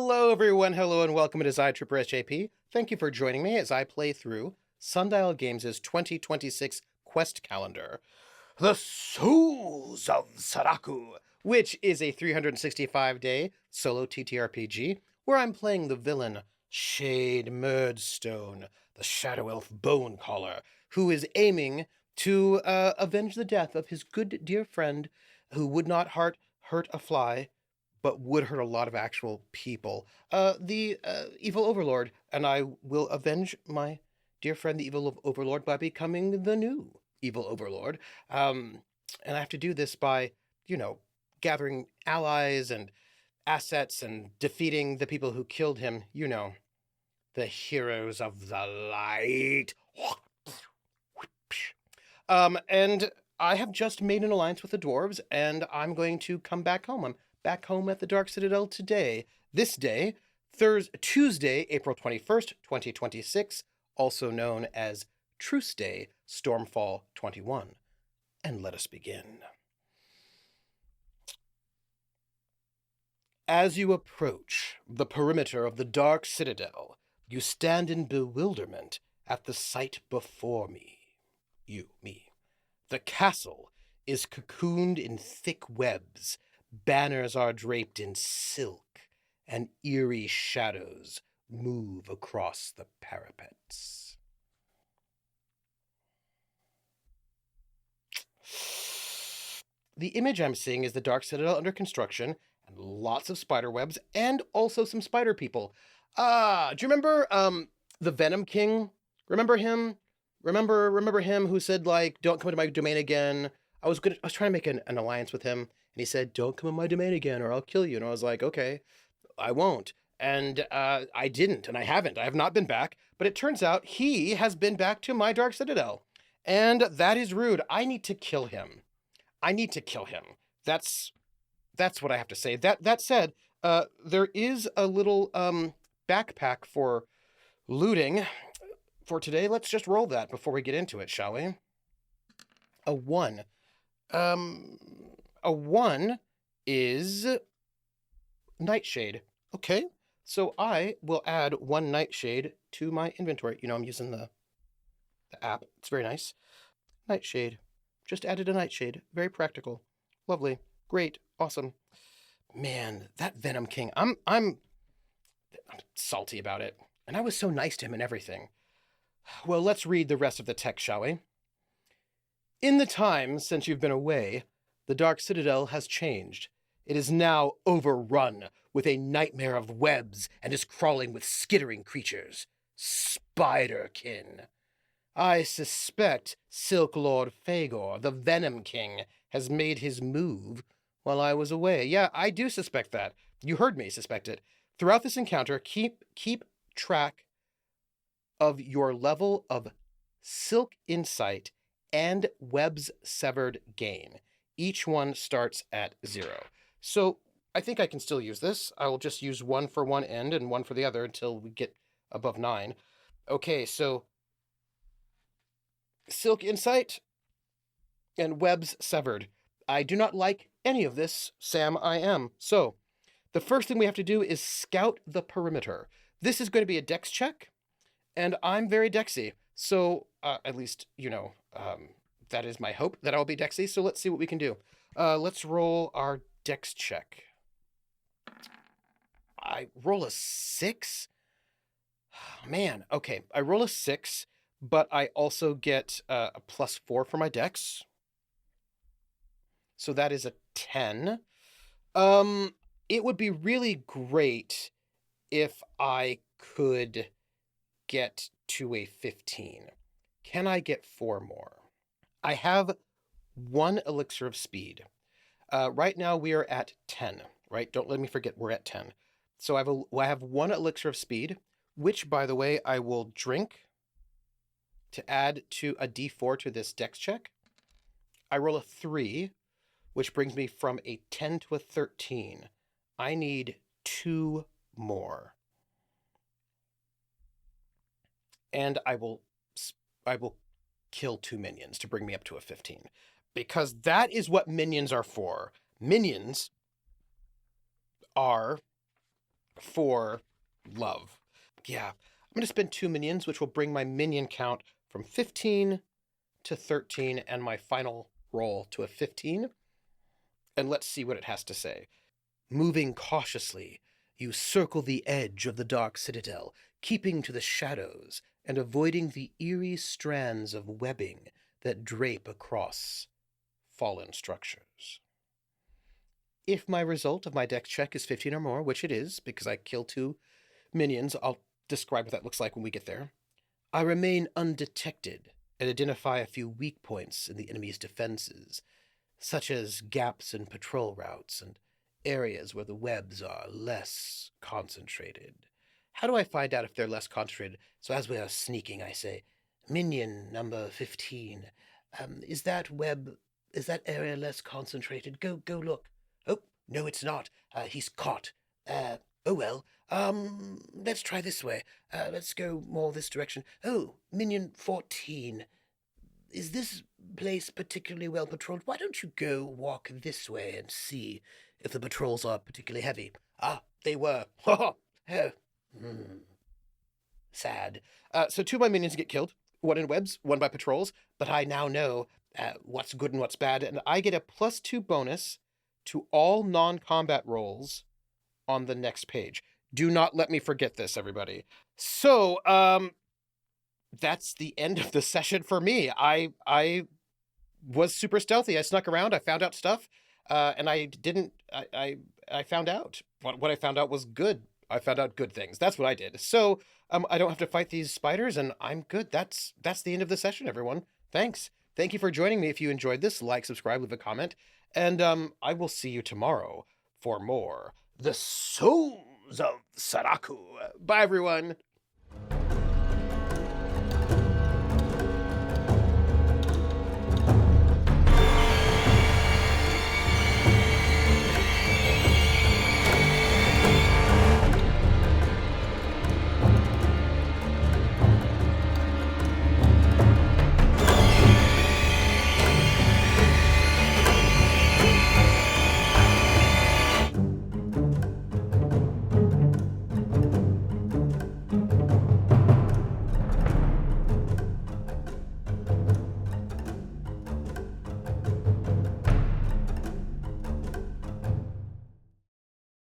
Hello everyone, hello and welcome. It is I, troopersjp. Thank you for joining me as I play through Sundial Games' 2026 quest calendar, The Souls of Saraku, which is a 365-day solo TTRPG where I'm playing the villain Shade Murdstone, the Shadow Elf Bonecaller, who is aiming to avenge the death of his good dear friend who would not hurt a fly, but would hurt a lot of actual people. The evil overlord, and I will avenge my dear friend, the evil overlord, by becoming the new evil overlord. And I have to do this by, gathering allies and assets and defeating the people who killed him. The heroes of the light. And I have just made an alliance with the dwarves, and I'm going to come back home. I'm back home at the Dark Citadel today. This day, Tuesday, April 21st, 2026, also known as Truce Day, Stormfall 21. And let us begin. As you approach the perimeter of the Dark Citadel, you stand in bewilderment at the sight before me. Me. The castle is cocooned in thick webs, banners are draped in silk, and eerie shadows move across the parapets. The image I'm seeing is the Dark Citadel under construction, and lots of spider webs, and also some spider people. Do you remember the Venom King? Remember him? Remember him who said, like, don't come into my domain again? I was trying to make an alliance with him, and he said, don't come in my domain again or I'll kill you. And I was like, okay, I won't. And I didn't, and I haven't. I have not been back. But it turns out he has been back to my Dark Citadel. And that is rude. I need to kill him. That's what I have to say. That said, there is a little backpack for looting for today. Let's just roll that before we get into it, shall we? A 1. A 1 is Nightshade. Okay, so I will add 1 Nightshade to my inventory. I'm using the app. It's very nice. Nightshade. Just added a Nightshade. Very practical. Lovely. Great. Awesome. Man, that Venom King. I'm salty about it. And I was so nice to him and everything. Well, let's read the rest of the text, shall we? In the time since you've been away, the Dark Citadel has changed. It is now overrun with a nightmare of webs and is crawling with skittering creatures. Spiderkin. I suspect Silk Lord Fagor, the Venom King, has made his move while I was away. Yeah, I do suspect that. You heard me suspect it. Throughout this encounter, keep track of your level of Silk Insight and Webs Severed gain. Each one starts at 0. So I think I can still use this. I will just use 1 for one end and 1 for the other until we get above 9. Okay, so Silk Insight and Webs Severed. I do not like any of this, Sam I am. So the first thing we have to do is scout the perimeter. This is going to be a dex check. And I'm very dexy, so at least, that is my hope, that I'll be dexy. So let's see what we can do. Let's roll our dex check. I roll a 6? Man, okay. I roll a 6, but I also get a +4 for my dex. So that is a 10. It would be really great if I could get to a 15. Can I get 4 more? I have 1 elixir of speed. Right now we are at 10, right? Don't let me forget we're at 10. So I have 1 elixir of speed, which, by the way, I will drink to add to a d4 to this dex check. I roll a 3, which brings me from a 10 to a 13. I need 2 more. And I will kill 2 minions to bring me up to a 15. Because that is what minions are for. Minions are for love. Yeah, I'm going to spend 2 minions, which will bring my minion count from 15 to 13 and my final roll to a 15. And let's see what it has to say. Moving cautiously, you circle the edge of the dark citadel, keeping to the shadows and avoiding the eerie strands of webbing that drape across fallen structures. If my result of my dex check is 15 or more, which it is, because I kill 2 minions, I'll describe what that looks like when we get there, I remain undetected and identify a few weak points in the enemy's defenses, such as gaps in patrol routes and areas where the webs are less concentrated. How do I find out if they're less concentrated? So as we are sneaking, I say, minion number 15, is that area less concentrated? Go look. Oh, no, it's not. He's caught. Oh well. Let's try this way. Let's go more this direction. Oh, minion 14. Is this place particularly well patrolled? Why don't you go walk this way and see if the patrols are particularly heavy? Ah, they were. Oh, sad. So 2 of my minions get killed. 1 in webs, 1 by patrols. But I now know what's good and what's bad, and I get a +2 bonus to all non-combat rolls on the next page. Do not let me forget this, everybody. So, that's the end of the session for me. I was super stealthy. I snuck around. I found out stuff, and I found out what I found out was good. I found out good things. That's what I did. So I don't have to fight these spiders, and I'm good. That's the end of the session, everyone. Thanks. Thank you for joining me. If you enjoyed this, like, subscribe, leave a comment, and I will see you tomorrow for more The Souls of Saraku. Bye, everyone.